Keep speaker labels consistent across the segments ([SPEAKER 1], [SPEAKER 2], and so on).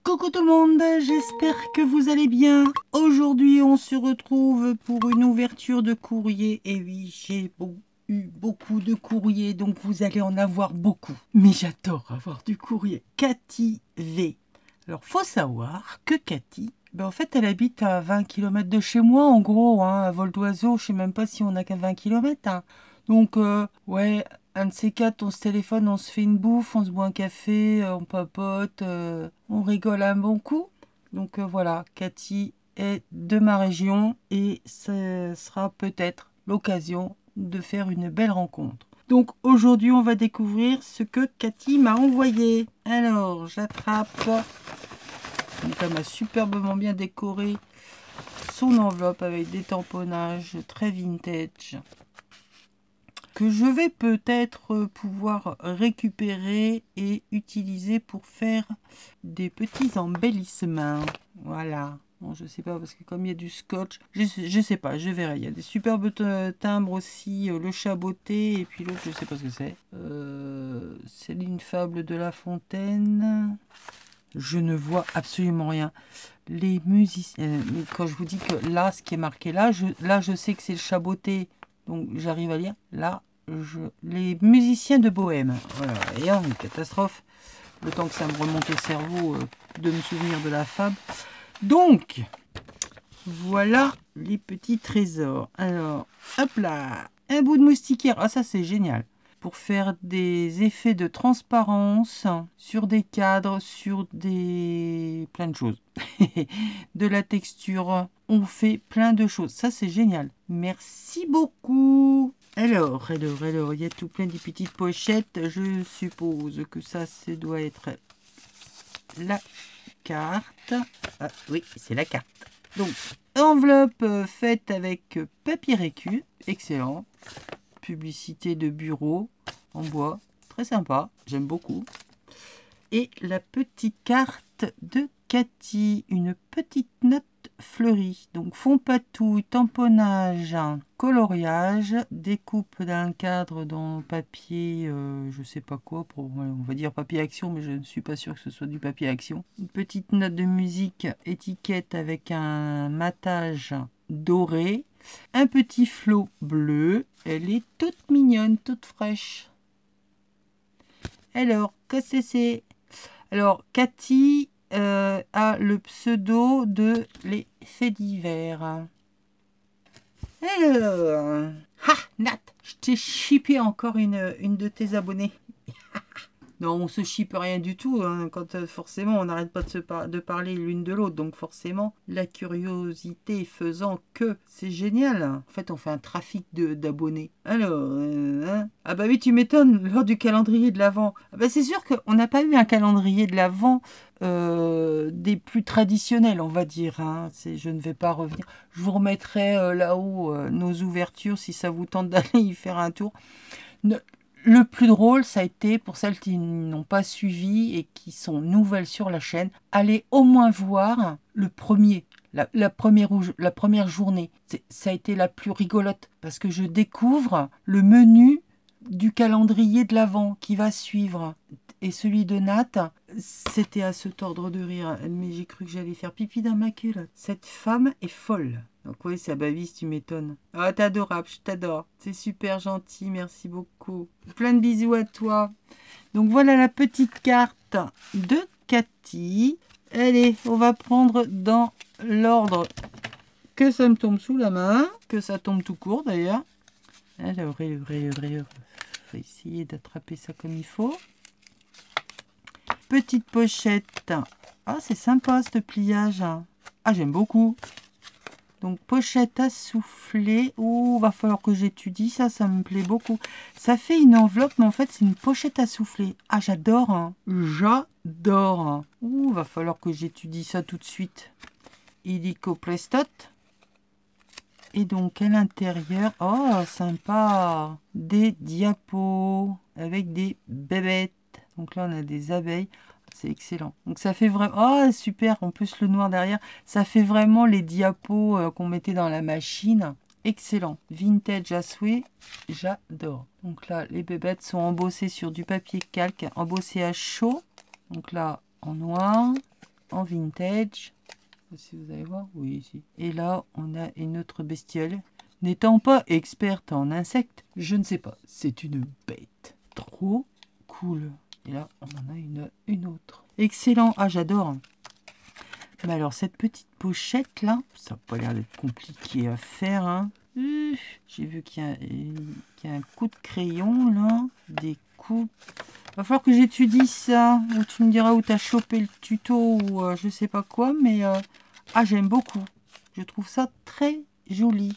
[SPEAKER 1] Coucou tout le monde, j'espère que vous allez bien. Aujourd'hui, on se retrouve pour une ouverture de courrier. Et oui, j'ai eu beaucoup de courriers, donc vous allez en avoir beaucoup. Mais j'adore avoir du courrier. Cathy V. Alors, faut savoir que Cathy, en fait, elle habite à 20 km de chez moi, en gros, hein, à vol d'oiseau. Je sais même pas si on a qu'à 20 km. Hein. Donc, ouais, un de ces quatre, on se téléphone, on se fait une bouffe, on se boit un café, on papote, on rigole un bon coup. Donc voilà, Cathy est de ma région et ce sera peut-être l'occasion de faire une belle rencontre. Donc aujourd'hui, on va découvrir ce que Cathy m'a envoyé. Alors, j'attrape. Donc elle m'a superbement bien décoré son enveloppe avec des tamponnages très vintage que je vais peut-être pouvoir récupérer et utiliser pour faire des petits embellissements. Voilà. Bon, je sais pas parce que comme il y a du scotch, je sais pas, je verrai. Il y a des superbes timbres aussi, le chaboté et puis l'autre, je sais pas ce que c'est. Céline Fable de La Fontaine. Je ne vois absolument rien. Les musiciens, quand je vous dis que là, ce qui est marqué là, je sais que c'est le chaboté. Donc j'arrive à lire. Là, les musiciens de Bohème. Voilà, et une catastrophe. Le temps que ça me remonte au cerveau de me souvenir de la fable. Donc, voilà les petits trésors. Alors, hop là, un bout de moustiquaire. Ah, ça c'est génial. Pour faire des effets de transparence sur des cadres, sur des... plein de choses. De la texture. On fait plein de choses. Ça c'est génial. Merci beaucoup. Alors, il y a tout plein de petites pochettes. Je suppose que ça doit être la carte. Ah oui, c'est la carte. Donc, enveloppe faite avec papier récu. Excellent. Publicité de bureau en bois. Très sympa. J'aime beaucoup. Et la petite carte de Cathy. Une petite note fleurie. Donc, fond patouille, tamponnage, coloriage, découpe d'un cadre dans papier, je sais pas quoi, on va dire papier action, mais je ne suis pas sûre que ce soit du papier action. Une petite note de musique, étiquette avec un matage doré. Un petit flot bleu. Elle est toute mignonne, toute fraîche. Alors, qu'est-ce que c'est? Alors, Cathy a le pseudo de Les Faits divers. Alors, Nat, je t'ai chippé encore une de tes abonnés. Non, on se chipe rien du tout, hein, quand forcément on n'arrête pas de parler l'une de l'autre, donc forcément la curiosité faisant que c'est génial. En fait, on fait un trafic d'abonnés. Alors, ah bah oui, tu m'étonnes, lors du calendrier de l'Avent. Ah bah c'est sûr qu'on n'a pas eu un calendrier de l'Avent des plus traditionnels, on va dire. Hein. Je ne vais pas revenir. Je vous remettrai là-haut nos ouvertures si ça vous tente d'aller y faire un tour. Le plus drôle, ça a été, pour celles qui n'ont pas suivi et qui sont nouvelles sur la chaîne, allez au moins voir le premier, la première journée. Ça a été la plus rigolote, parce que je découvre le menu du calendrier de l'Avent qui va suivre. Et celui de Nat, c'était à se tordre de rire, mais j'ai cru que j'allais faire pipi dans ma culotte. Cette femme est folle. Donc oui, c'est Babis, tu m'étonnes. Ah, t'es adorable, je t'adore. C'est super gentil, merci beaucoup. Plein de bisous à toi. Donc voilà la petite carte de Cathy. Allez, on va prendre dans l'ordre que ça me tombe sous la main, que ça tombe tout court d'ailleurs. Alors, on va essayer d'attraper ça comme il faut. Petite pochette. Ah, c'est sympa ce pliage. Ah, j'aime beaucoup. Donc, pochette à souffler. Oh, va falloir que j'étudie ça, ça me plaît beaucoup. Ça fait une enveloppe, mais en fait, c'est une pochette à souffler. Ah, j'adore. Hein. J'adore. Oh, va falloir que j'étudie ça tout de suite. Illico Prestot. Et donc, à l'intérieur, oh, sympa. Des diapos avec des bébêtes. Donc là, on a des abeilles. C'est excellent. Donc ça fait vraiment... Oh, super. En plus, le noir derrière, ça fait vraiment les diapos qu'on mettait dans la machine. Excellent. Vintage à souhait. J'adore. Donc là, les bébêtes sont embossées sur du papier calque, embossé à chaud. Donc là, en noir. en vintage. Si vous allez voir, oui, ici. Et là, on a une autre bestiole. N'étant pas experte en insectes, je ne sais pas. C'est une bête. Trop cool. Et là, on en a une autre. Excellent. Ah, j'adore. Mais alors, cette petite pochette là, ça n'a pas l'air d'être compliqué à faire. Hein. J'ai vu qu'il y a un coup de crayon là. Des coups. Va falloir que j'étudie ça. Ou tu me diras où tu as chopé le tuto ou je sais pas quoi. Mais ah, j'aime beaucoup. Je trouve ça très joli.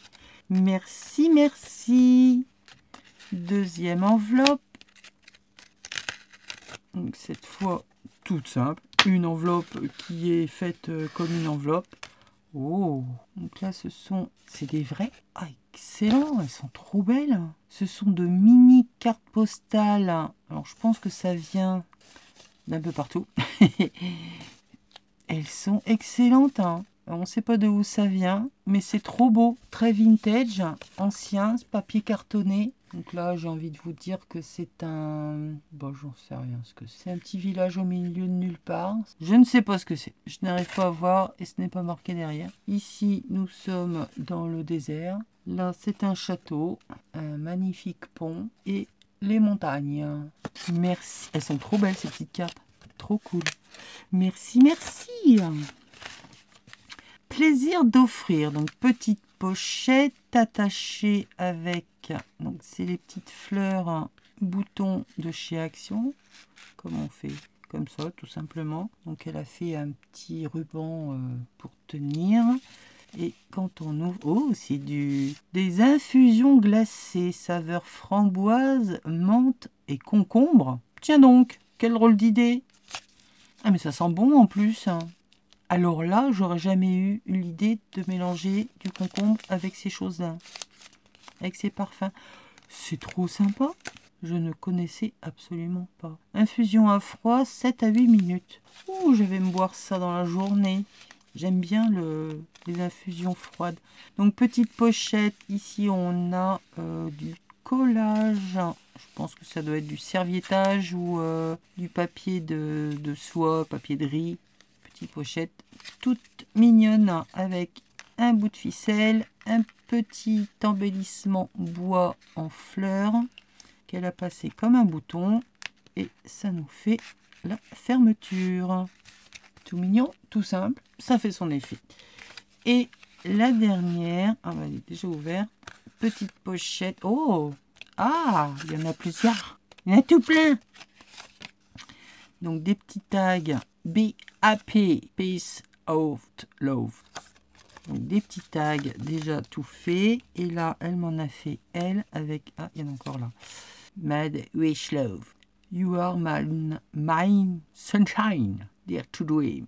[SPEAKER 1] Merci, merci. Deuxième enveloppe. Donc cette fois, toute simple. Une enveloppe qui est faite comme une enveloppe. Oh, donc là c'est des vrais. Ah, excellent, elles sont trop belles. Ce sont de mini cartes postales. Alors je pense que ça vient d'un peu partout. Elles sont excellentes. Hein. On ne sait pas de où ça vient, mais c'est trop beau. Très vintage, ancien, papier cartonné. Donc là, j'ai envie de vous dire que c'est un... Bon, j'en sais rien ce que c'est. Un petit village au milieu de nulle part. Je ne sais pas ce que c'est. Je n'arrive pas à voir et ce n'est pas marqué derrière. Ici, nous sommes dans le désert. Là, c'est un château, un magnifique pont et les montagnes. Merci. Elles sont trop belles, ces petites cartes. Trop cool. Merci, merci. Plaisir d'offrir. Donc, petite pochette attachée avec... Donc, c'est les petites fleurs boutons de chez Action. Comme on fait comme ça, tout simplement. Donc, elle a fait un petit ruban pour tenir. Et quand on ouvre... Oh, c'est des infusions glacées, saveur framboise, menthe et concombre. Tiens donc, quelle drôle d'idée. Ah, mais ça sent bon en plus. Alors là, j'aurais jamais eu l'idée de mélanger du concombre avec ces choses-là. Avec ces parfums. C'est trop sympa. Je ne connaissais absolument pas. Infusion à froid, 7 à 8 minutes. Ouh, je vais me boire ça dans la journée. J'aime bien les infusions froides. Donc, petite pochette. Ici, on a du collage. Je pense que ça doit être du serviettage ou du papier de soie, papier de riz. Petite pochette toute mignonne avec un bout de ficelle, un petit embellissement bois en fleurs qu'elle a passé comme un bouton. Et ça nous fait la fermeture. Tout mignon, tout simple, ça fait son effet. Et la dernière, ah bah, elle est déjà ouverte, petite pochette. Oh, ah, il y en a plusieurs, il y en a tout plein. Donc des petits tags BAP, Peace Out Love. Donc des petits tags déjà tout fait. Et là, elle m'en a fait elle avec, ah, il y en a encore là. Mad Wish Love. You are my sunshine, dear to dream.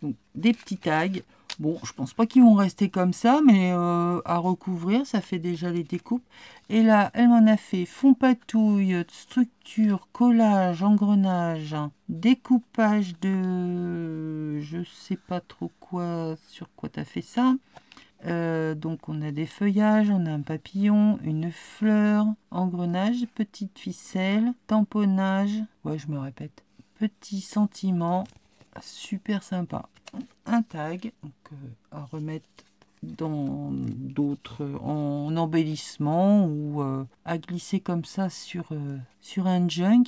[SPEAKER 1] Donc, des petits tags. Bon, je pense pas qu'ils vont rester comme ça, mais à recouvrir, ça fait déjà les découpes. Et là, elle m'en a fait fond patouille, structure, collage, engrenage, découpage de... Je sais pas trop quoi, sur quoi tu as fait ça. Donc on a des feuillages, on a un papillon, une fleur, engrenage, petite ficelle, tamponnage, ouais je me répète, petit sentiment, super sympa. Un tag donc, à remettre dans d'autres en embellissement ou à glisser comme ça sur un junk.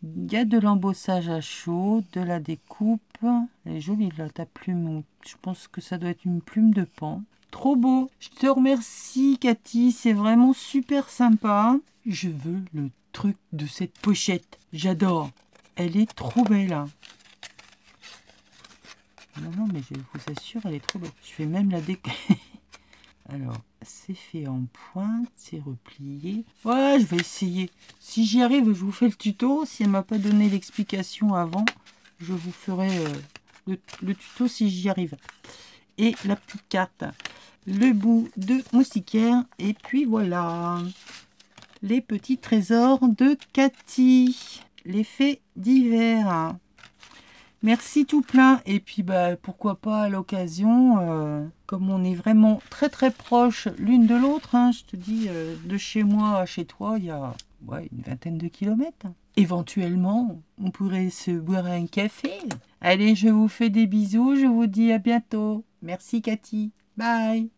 [SPEAKER 1] Il y a de l'embossage à chaud, de la découpe. Elle est jolie là ta plume, je pense que ça doit être une plume de paon. Trop beau. Je te remercie, Cathy. C'est vraiment super sympa. Je veux le truc de cette pochette. J'adore. Elle est trop belle. Non, mais je vous assure, elle est trop belle. Je vais même la déco... Alors, c'est fait en pointe. C'est replié. Ouais, je vais essayer. Si j'y arrive, je vous fais le tuto. Si elle m'a pas donné l'explication avant, je vous ferai le tuto si j'y arrive. Et la petite carte. Le bout de moustiquaire et puis voilà les petits trésors de Cathy, les faits divers. Merci tout plein et puis bah pourquoi pas à l'occasion comme on est vraiment très très proche l'une de l'autre, hein, je te dis de chez moi à chez toi il y a une vingtaine de kilomètres. Éventuellement on pourrait se boire un café, Allez, je vous fais des bisous, je vous dis à bientôt. Merci Cathy. Bye.